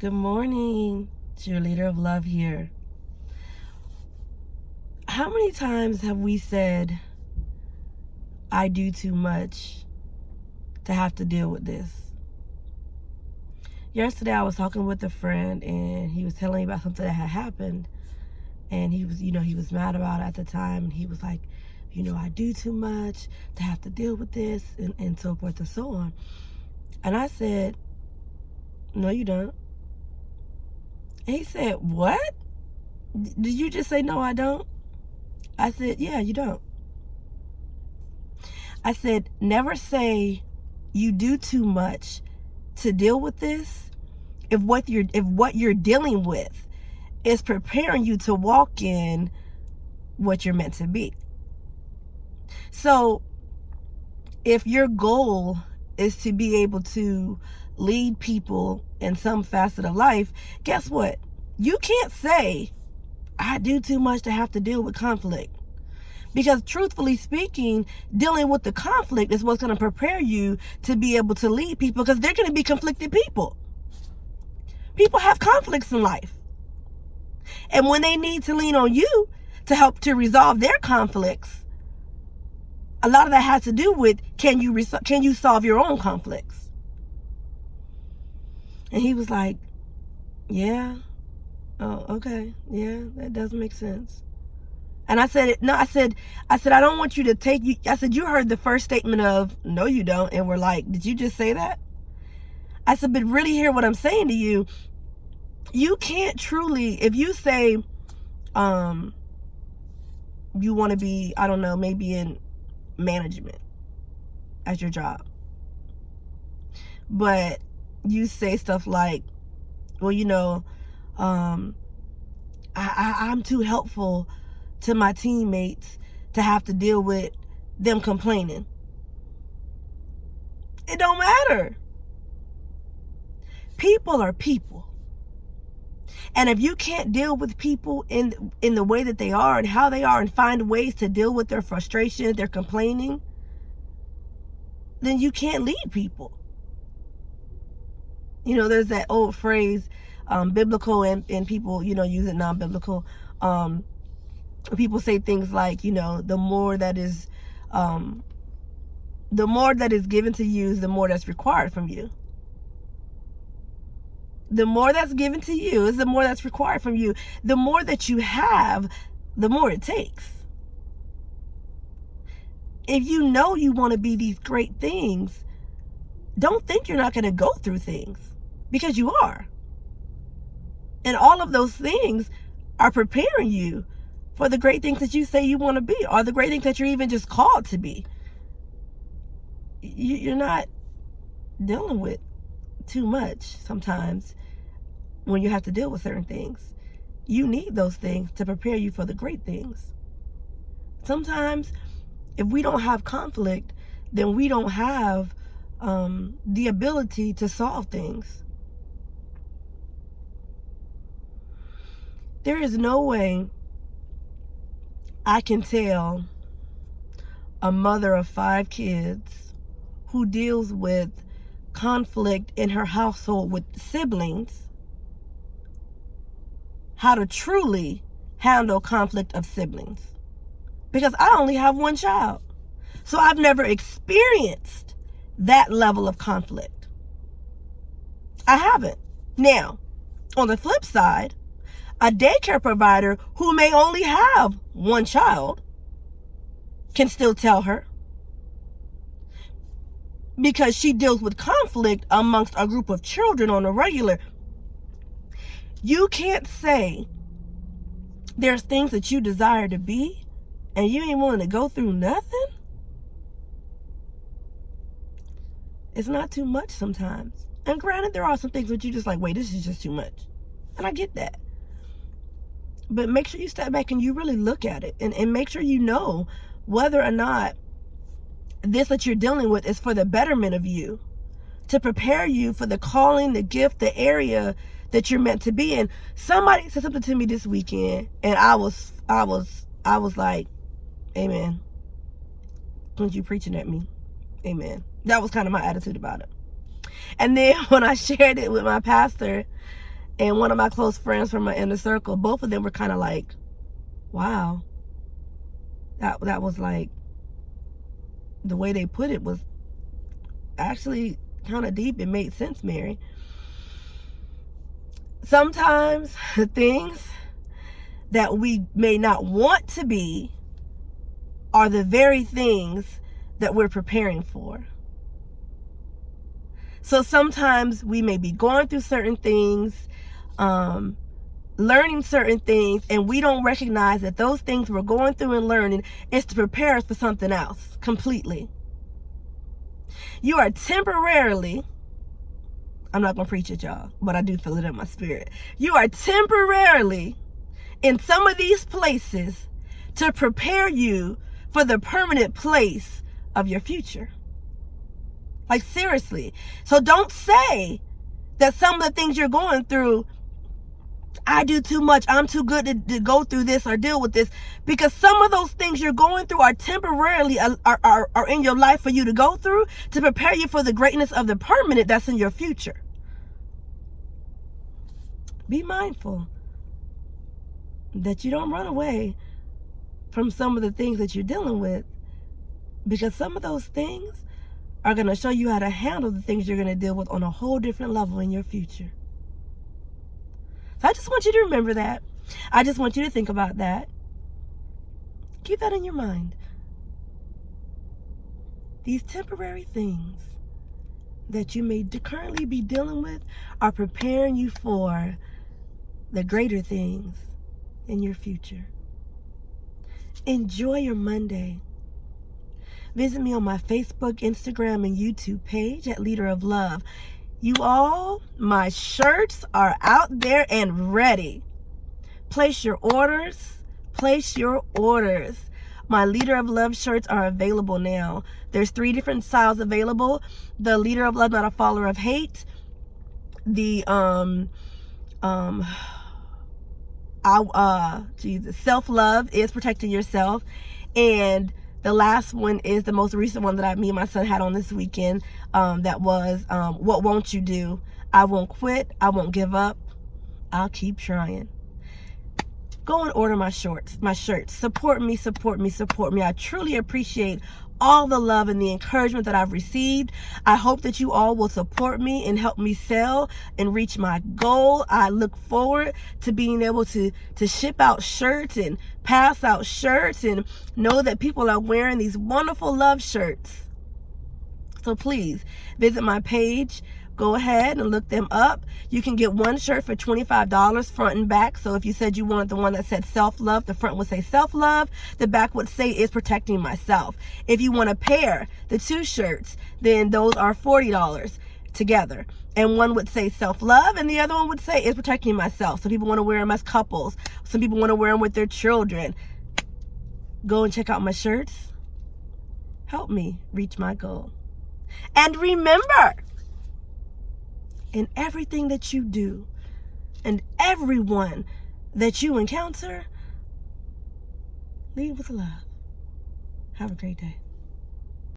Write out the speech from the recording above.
Good morning, cheerleader of love here. How many times have we said, I do too much to have to deal with this? Yesterday I was talking with a friend and he was telling me about something that had happened, and he was mad about it at the time, and he was like, I do too much to have to deal with this, and so forth and so on. And I said, no, you don't. And he said, what? Did you just say, no, I don't? I said, yeah, you don't. I said, never say you do too much to deal with this if what you're dealing with is preparing you to walk in what you're meant to be. So if your goal is to be able to lead people in some facet of life, guess what? You can't say, I do too much to have to deal with conflict. Because truthfully speaking, dealing with the conflict is what's going to prepare you to be able to lead people, because they're going to be conflicted people. People have conflicts in life. And when they need to lean on you to help to resolve their conflicts, a lot of that has to do with, can you solve your own conflicts? And he was like, yeah. Oh, okay. Yeah, that does make sense. And I said, no, I said, I don't want you to take you. I said, you heard the first statement of, no, you don't. And we're like, did you just say that? I said, but really hear what I'm saying to you. You can't truly, if you say, you want to be, I don't know, maybe in management at your job, but you say stuff like, well, I'm too helpful to my teammates to have to deal with them complaining. It don't matter. People are people. And if you can't deal with people in the way that they are and how they are, and find ways to deal with their frustration, their complaining, then you can't lead people. There's that old phrase, biblical and people, use it non-biblical. People say things like, the more that is given to you is the more that's required from you. The more that's given to you is the more that's required from you. The more that you have, the more it takes. If you know you want to be these great things, don't think you're not going to go through things, because you are. And all of those things are preparing you for the great things that you say you want to be, or the great things that you're even just called to be. You're not dealing with too much sometimes when you have to deal with certain things. You need those things to prepare you for the great things. Sometimes if we don't have conflict, then we don't have the ability to solve things. There is no way I can tell a mother of 5 kids who deals with conflict in her household with siblings how to truly handle conflict of siblings, because I only have one child. So I've never experienced that level of conflict. I haven't. Now, on the flip side, a daycare provider who may only have one child can still tell her, because she deals with conflict amongst a group of children on a regular. You can't say there's things that you desire to be and you ain't willing to go through nothing. It's not too much sometimes. And granted, there are some things that you just like, wait, this is just too much. And I get that. But make sure you step back and you really look at it, and make sure you know whether or not this that you're dealing with is for the betterment of you, to prepare you for the calling, the gift, the area that you're meant to be in. Somebody said something to me this weekend, and I was like, amen. Don't you preaching at me? Amen. That was kind of my attitude about it. And then when I shared it with my pastor, And one of my close friends from my inner circle, both of them were kind of like, wow. That was like, the way they put it was actually kind of deep. It made sense, Mary. Sometimes the things that we may not want to be are the very things that we're preparing for. So sometimes we may be going through certain things, learning certain things, and we don't recognize that those things we're going through and learning is to prepare us for something else completely. You are temporarily, I'm not going to preach it, y'all, but I do feel it in my spirit. You are temporarily in some of these places to prepare you for the permanent place of your future. Like, seriously. So don't say that some of the things you're going through, I do too much, I'm too good to go through this or deal with this, because some of those things you're going through are temporarily are in your life for you to go through to prepare you for the greatness of the permanent that's in your future. Be mindful that you don't run away from some of the things that you're dealing with, because some of those things are going to show you how to handle the things you're going to deal with on a whole different level in your future. So I just want you to remember that. I just want you to think about that. Keep that in your mind. These temporary things that you may currently be dealing with are preparing you for the greater things in your future. Enjoy your Monday. Visit me on my Facebook, Instagram, and YouTube page at Leader of Love. You all, my shirts are out there and ready. Place your orders. Place your orders. My Leader of Love shirts are available now. There's 3 different styles available. The Leader of Love, Not a Follower of Hate. The self-love is protecting yourself. And the last one is the most recent one that me and my son had on this weekend. That was, what won't you do? I won't quit. I won't give up. I'll keep trying. Go and order my shirts. Support me, support me, support me. I truly appreciate all the love and the encouragement that I've received. I hope that you all will support me and help me sell and reach my goal. I look forward to being able to ship out shirts and pass out shirts and know that people are wearing these wonderful love shirts. So please visit my page. Go ahead and look them up. You can get one shirt for $25 front and back. So if you said you wanted the one that said self-love, the front would say self-love. The back would say is protecting myself. If you want to pair the 2 shirts, then those are $40 together. And one would say self-love and the other one would say is protecting myself. Some people want to wear them as couples. Some people want to wear them with their children. Go and check out my shirts. Help me reach my goal. And remember, in everything that you do and everyone that you encounter, lead with love. Have a great day.